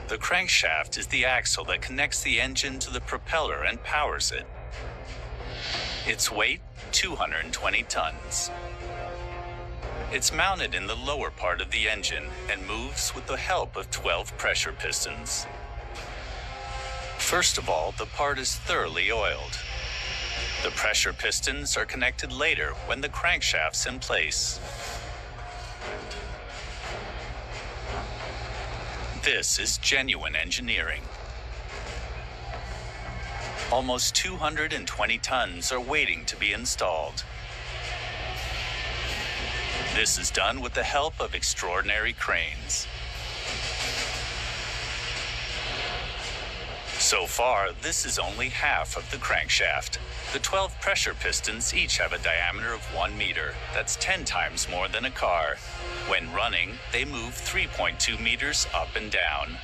The crankshaft is the axle that connects the engine to the propeller and powers it. Its weight, 220 tons. It's mounted in the lower part of the engine and moves with the help of 12 pressure pistons. First of all, the part is thoroughly oiled. The pressure pistons are connected later when the crankshaft's in place. This is genuine engineering. Almost 220 tons are waiting to be installed. This is done with the help of extraordinary cranes. So far, this is only half of the crankshaft. The 12 pressure pistons each have a diameter of 1 meter. That's 10 times more than a car. When running, they move 3.2 meters up and down.